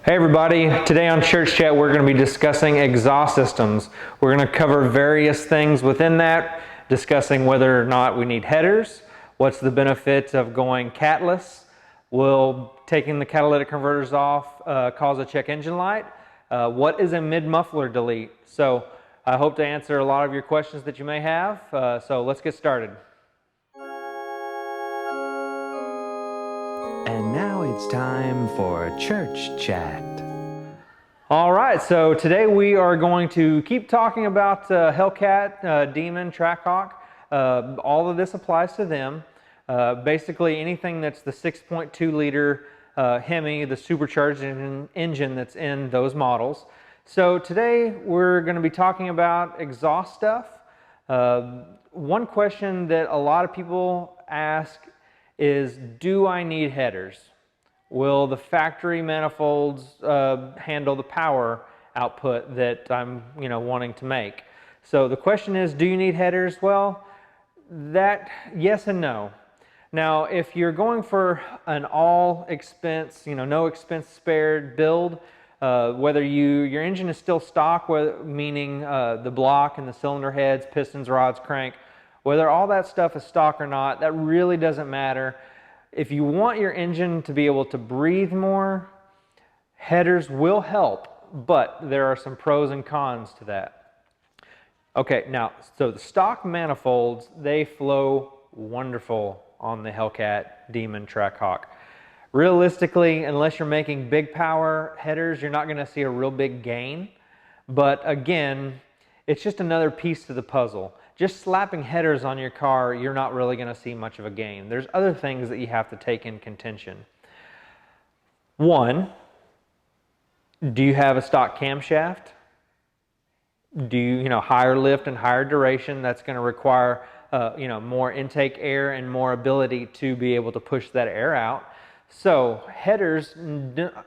Hey everybody, today on Church Chat we're going to be discussing exhaust systems. We're going to cover various things within that, discussing whether or not we need headers, what's the benefit of going catless, will taking the catalytic converters off cause a check engine light, what is a mid-muffler delete. So I hope to answer a lot of your questions that you may have, so let's get started. And now it's time for Church Chat. All right, so today we are going to keep talking about Hellcat, Demon, Trackhawk. All of this applies to them. Basically anything that's the 6.2 liter Hemi, the supercharged engine that's in those models. So today we're going to be talking about exhaust stuff. One question that a lot of people ask is, do I need headers? Will the factory manifolds handle the power output that I'm wanting to make? So the question is, do you need headers? Well, that yes and no. Now, if you're going for an all expense, no expense spared build, whether your engine is still stock, meaning the block and the cylinder heads, pistons, rods, crank, whether all that stuff is stock or not, that really doesn't matter. If you want your engine to be able to breathe more, headers will help, but there are some pros and cons to that. Okay, now, so the stock manifolds, they flow wonderful on the Hellcat, Demon, Trackhawk. Realistically, unless you're making big power headers, you're not going to see a real big gain. But again, it's just another piece to the puzzle. Just slapping headers on your car, you're not really going to see much of a gain. There's other things that you have to take in contention. One, do you have a stock camshaft? Do you, higher lift and higher duration? That's going to require, more intake air and more ability to be able to push that air out. So headers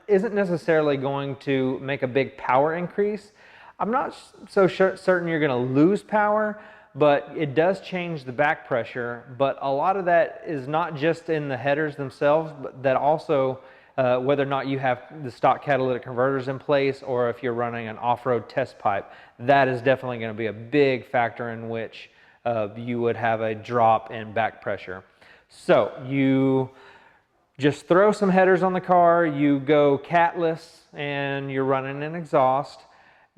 isn't necessarily going to make a big power increase. I'm not so certain you're going to lose power, but it does change the back pressure. But a lot of that is not just in the headers themselves, but that also whether or not you have the stock catalytic converters in place or if you're running an off-road test pipe, that is definitely going to be a big factor in which you would have a drop in back pressure. So you just throw some headers on the car, you go catless, and you're running an exhaust.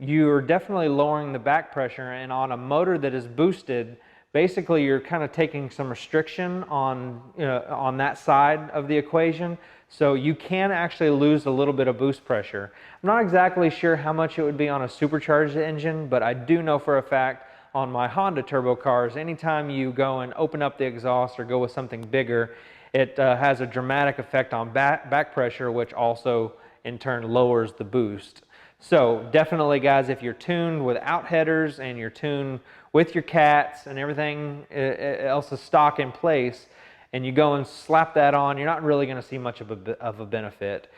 You're definitely lowering the back pressure, and on a motor that is boosted, basically you're kind of taking some restriction on that side of the equation, so you can actually lose a little bit of boost pressure. I'm not exactly sure how much it would be on a supercharged engine, but I do know for a fact on my Honda turbo cars, anytime you go and open up the exhaust or go with something bigger, it has a dramatic effect on back pressure, which also in turn lowers the boost. So definitely, guys, if you're tuned without headers and you're tuned with your cats and everything else is stock in place, and you go and slap that on, you're not really going to see much of a benefit.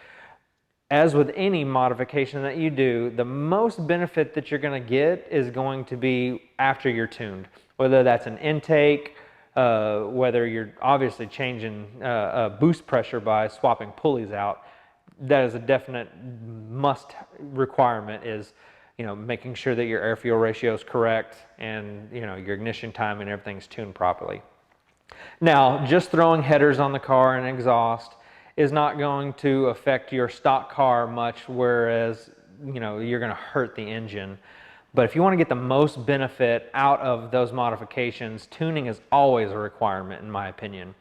As with any modification that you do, the most benefit that you're going to get is going to be after you're tuned, whether that's an intake, whether you're obviously changing boost pressure by swapping pulleys out. That is a definite must requirement, is making sure that your air fuel ratio is correct and your ignition time and everything's tuned properly. Now, just throwing headers on the car and exhaust is not going to affect your stock car much, whereas you're going to hurt the engine. But if you want to get the most benefit out of those modifications, tuning is always a requirement, in my opinion.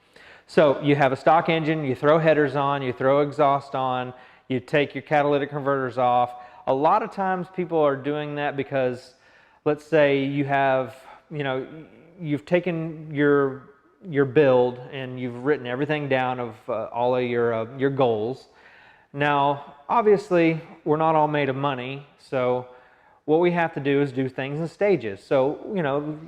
So you have a stock engine, you throw headers on, you throw exhaust on, you take your catalytic converters off. A lot of times people are doing that because, let's say you have, you've taken your build and you've written everything down of all of your goals. Now, obviously, we're not all made of money, so what we have to do is do things in stages. So,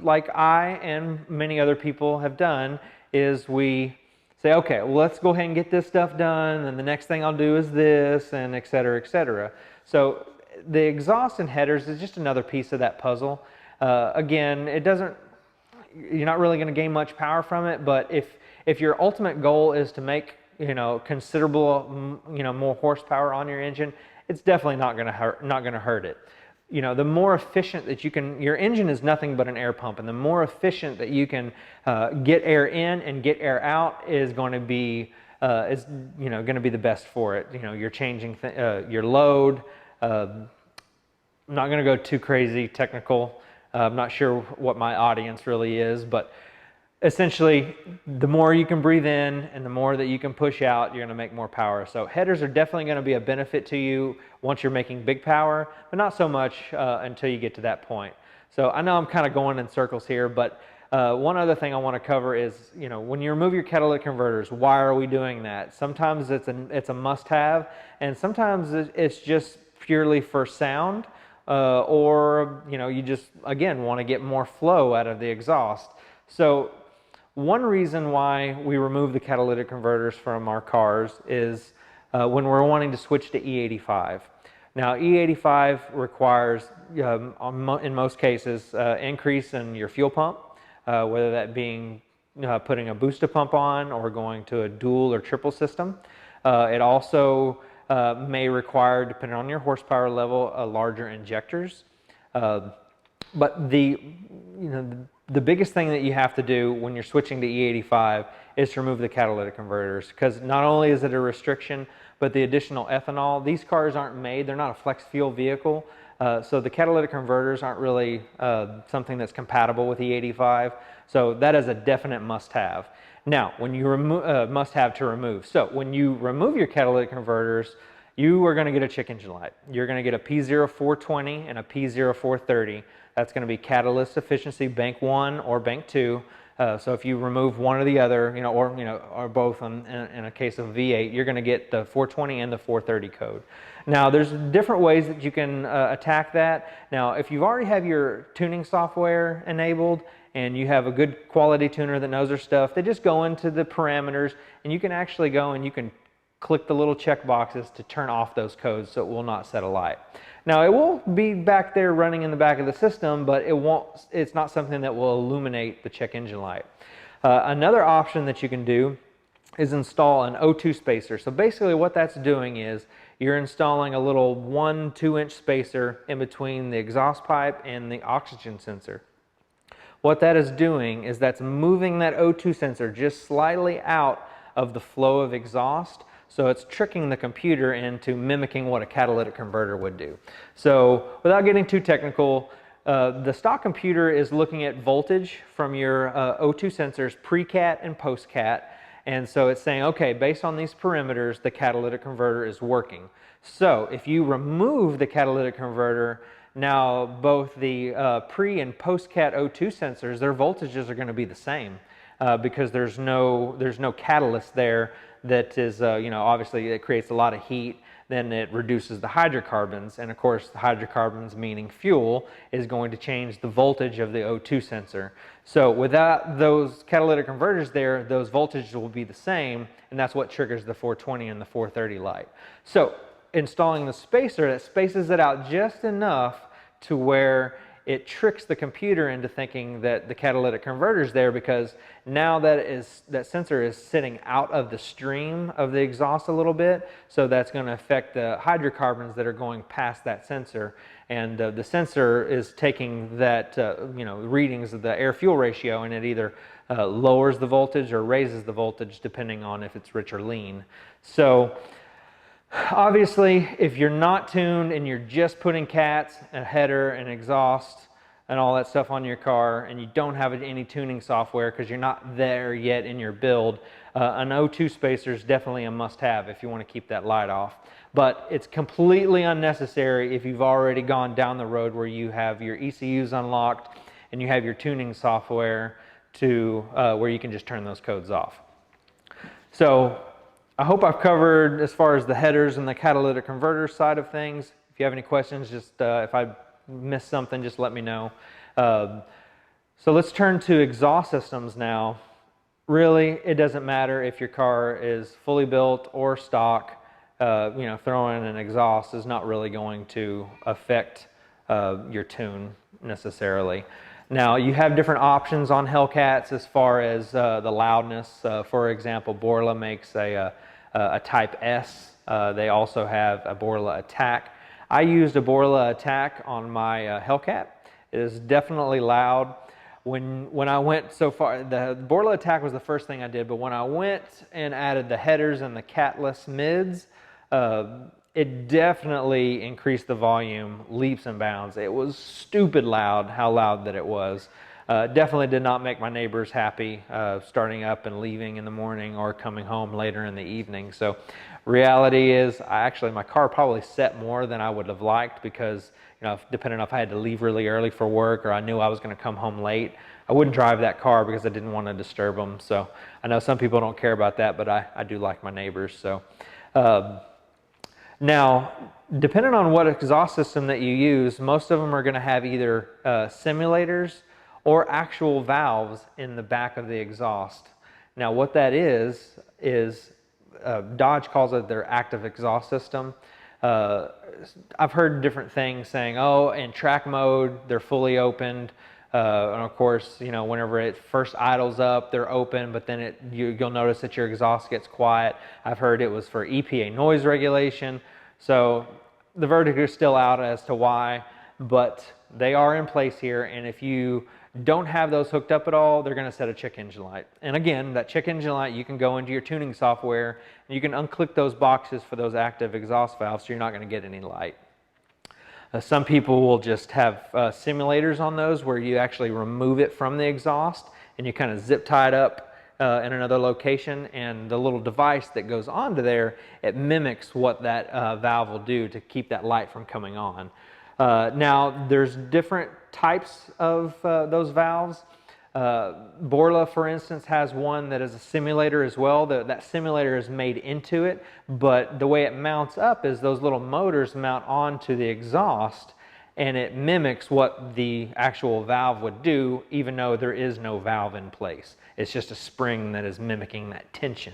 like I and many other people have done, is we say, okay, well, let's go ahead and get this stuff done, and the next thing I'll do is this, and et cetera, et cetera. So the exhaust and headers is just another piece of that puzzle. Again, you're not really going to gain much power from it, but if your ultimate goal is to make considerable, more horsepower on your engine, it's definitely not going to hurt it. The more efficient that you can, your engine is nothing but an air pump, and the more efficient that you can get air in and get air out is going to be going to be the best for it. You're changing your load. I'm not going to go too crazy technical. I'm not sure what my audience really is, but essentially, the more you can breathe in and the more that you can push out, you're going to make more power. So headers are definitely going to be a benefit to you once you're making big power, but not so much until you get to that point. So I know I'm kind of going in circles here, but one other thing I want to cover is, when you remove your catalytic converters, why are we doing that? Sometimes it's a must-have, and sometimes it's just purely for sound, or you just, again, want to get more flow out of the exhaust. So one reason why we remove the catalytic converters from our cars is when we're wanting to switch to E85. Now, E85 requires, in most cases, increase in your fuel pump, whether that being putting a booster pump on or going to a dual or triple system. It also may require, depending on your horsepower level, larger injectors. But the biggest thing that you have to do when you're switching to E85 is to remove the catalytic converters, because not only is it a restriction, but the additional ethanol, these cars aren't made, they're not a flex fuel vehicle, so the catalytic converters aren't really something that's compatible with E85, so that is a definite must-have. Now, when you must-have to remove. So when you remove your catalytic converters, you are going to get a check engine light. You're going to get a P0420 and a P0430. That's going to be catalyst efficiency bank 1 or bank 2. So if you remove one or the other, or both in a case of V8, you're going to get the 420 and the 430 code. Now, there's different ways that you can attack that. Now, if you already have your tuning software enabled and you have a good quality tuner that knows their stuff, they just go into the parameters and you can actually go and you can click the little check boxes to turn off those codes so it will not set a light. Now, it will be back there running in the back of the system, but it's not something that will illuminate the check engine light. Another option that you can do is install an O2 spacer. So basically what that's doing is you're installing a little 1-2 inch spacer in between the exhaust pipe and the oxygen sensor. What that is doing is that's moving that O2 sensor just slightly out of the flow of exhaust. So it's tricking the computer into mimicking what a catalytic converter would do. So without getting too technical, the stock computer is looking at voltage from your O2 sensors pre-cat and post-cat. And so it's saying, okay, based on these parameters, the catalytic converter is working. So if you remove the catalytic converter, now both the pre and post-cat O2 sensors, their voltages are going to be the same because there's no catalyst there that is, obviously it creates a lot of heat, then it reduces the hydrocarbons, and of course the hydrocarbons, meaning fuel, is going to change the voltage of the O2 sensor. So without those catalytic converters there, those voltages will be the same, and that's what triggers the 420 and the 430 light. So installing the spacer, that spaces it out just enough to where it tricks the computer into thinking that the catalytic converter is there, because now that sensor is sitting out of the stream of the exhaust a little bit, so that's going to affect the hydrocarbons that are going past that sensor, and the sensor is taking that readings of the air-fuel ratio, and it either lowers the voltage or raises the voltage depending on if it's rich or lean. So obviously, if you're not tuned and you're just putting cats, a header, and exhaust, and all that stuff on your car, and you don't have any tuning software because you're not there yet in your build, an O2 spacer is definitely a must-have if you want to keep that light off. But it's completely unnecessary if you've already gone down the road where you have your ECUs unlocked and you have your tuning software to where you can just turn those codes off. So I hope I've covered as far as the headers and the catalytic converter side of things. If you have any questions, just if I missed something, just let me know. So let's turn to exhaust systems now. Really, it doesn't matter if your car is fully built or stock. Throwing in an exhaust is not really going to affect your tune necessarily. Now, you have different options on Hellcats as far as the loudness. For example, Borla makes a a Type S. They also have a Borla Attack. I used a Borla Attack on my Hellcat. It is definitely loud. When I went so far, the Borla Attack was the first thing I did, but when I went and added the headers and the catless mids, it definitely increased the volume leaps and bounds. It was stupid loud, how loud that it was. Definitely did not make my neighbors happy starting up and leaving in the morning or coming home later in the evening. So reality is, my car probably set more than I would have liked because, depending on if I had to leave really early for work or I knew I was going to come home late, I wouldn't drive that car because I didn't want to disturb them. So I know some people don't care about that, but I do like my neighbors. So now, depending on what exhaust system that you use, most of them are going to have either simulators or actual valves in the back of the exhaust. Now, what that is Dodge calls it their active exhaust system. I've heard different things saying, oh, in track mode, they're fully opened. And of course, whenever it first idles up, they're open, but then you'll notice that your exhaust gets quiet. I've heard it was for EPA noise regulation. So the verdict is still out as to why, but they are in place here. And if you don't have those hooked up at all, they're going to set a check engine light. And again, that check engine light, you can go into your tuning software and you can unclick those boxes for those active exhaust valves, so you're not going to get any light. Some people will just have simulators on those where you actually remove it from the exhaust and you kind of zip tie it up in another location, and the little device that goes onto there, it mimics what that valve will do to keep that light from coming on. Now, there's different types of those valves. Borla, for instance, has one that is a simulator as well. That simulator is made into it, but the way it mounts up is those little motors mount onto the exhaust, and it mimics what the actual valve would do, even though there is no valve in place. It's just a spring that is mimicking that tension.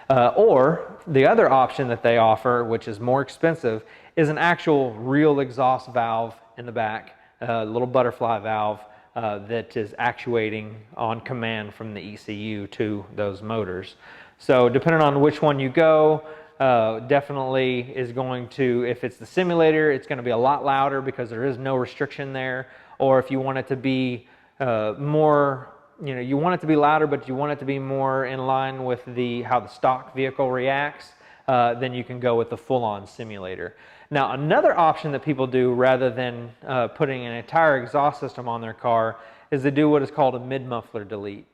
Or the other option that they offer, which is more expensive, is an actual real exhaust valve in the back, a little butterfly valve that is actuating on command from the ECU to those motors. So depending on which one you go, definitely is going to, if it's the simulator, it's going to be a lot louder because there is no restriction there. Or if you want it to be more, you want it to be louder, but you want it to be more in line with how the stock vehicle reacts, then you can go with the full-on simulator. Now, another option that people do rather than putting an entire exhaust system on their car is to do what is called a mid-muffler delete.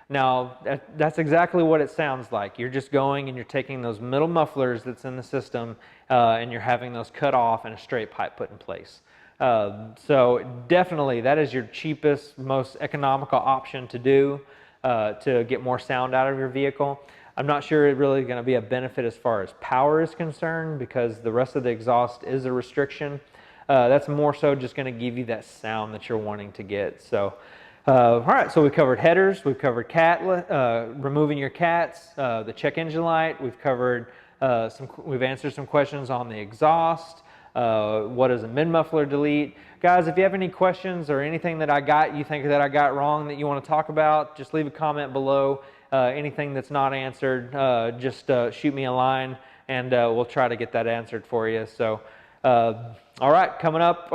Now, that's exactly what it sounds like. You're just going and you're taking those middle mufflers that's in the system and you're having those cut off and a straight pipe put in place. So definitely that is your cheapest, most economical option to do to get more sound out of your vehicle. I'm not sure it's really going to be a benefit as far as power is concerned because the rest of the exhaust is a restriction. That's more so just going to give you that sound that you're wanting to get. So, all right, so we covered headers, we've covered removing your cats, the check engine light. We've covered we've answered some questions on the exhaust. What is a mid-muffler delete? Guys, if you have any questions or anything that you think that I got wrong that you want to talk about, just leave a comment below. Anything that's not answered, just shoot me a line and we'll try to get that answered for you. So, all right, coming up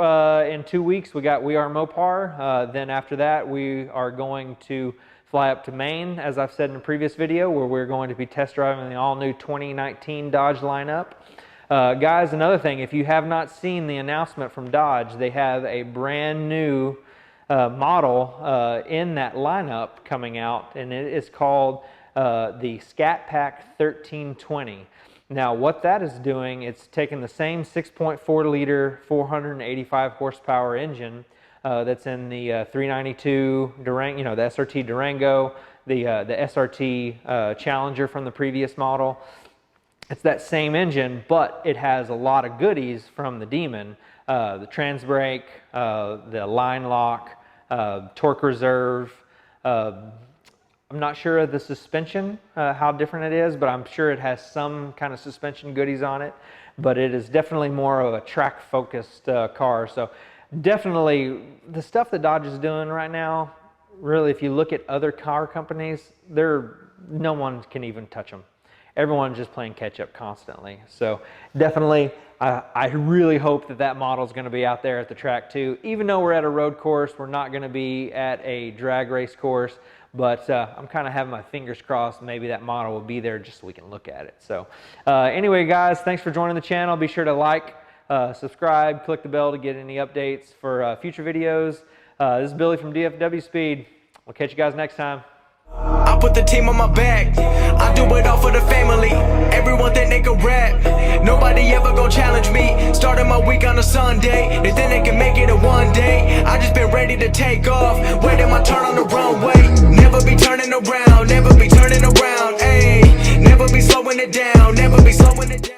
in 2 weeks, we are Mopar. Then after that, we are going to fly up to Maine, as I've said in a previous video, where we're going to be test driving the all-new 2019 Dodge lineup. Guys, another thing, if you have not seen the announcement from Dodge, they have a brand new model in that lineup coming out, and it is called the Scat Pack 1320. Now, what that is doing, it's taking the same 6.4 liter, 485 horsepower engine that's in the 392 Durango, the SRT Durango, the SRT Challenger from the previous model. It's that same engine, but it has a lot of goodies from the Demon. The trans brake, the line lock, torque reserve. I'm not sure of the suspension, how different it is, but I'm sure it has some kind of suspension goodies on it. But it is definitely more of a track-focused car. So definitely the stuff that Dodge is doing right now, really, if you look at other car companies, no one can even touch them. everyone's just playing catch up constantly. So definitely, I really hope that that model is going to be out there at the track too. Even though we're at a road course, we're not going to be at a drag race course, but I'm kind of having my fingers crossed maybe that model will be there just so we can look at it. So anyway, guys, thanks for joining the channel. Be sure to like, subscribe, click the bell to get any updates for future videos. This is Billy from DFW Speed. We'll catch you guys next time. I put the team on my back. I do it all for the family. Everyone think they can rap. Nobody ever gon' challenge me. Starting my week on a Sunday. They think they can make it in one day. I just been ready to take off. Waiting my turn on the runway. Never be turning around. Never be turning around. Ayy. Never be slowing it down. Never be slowing it down.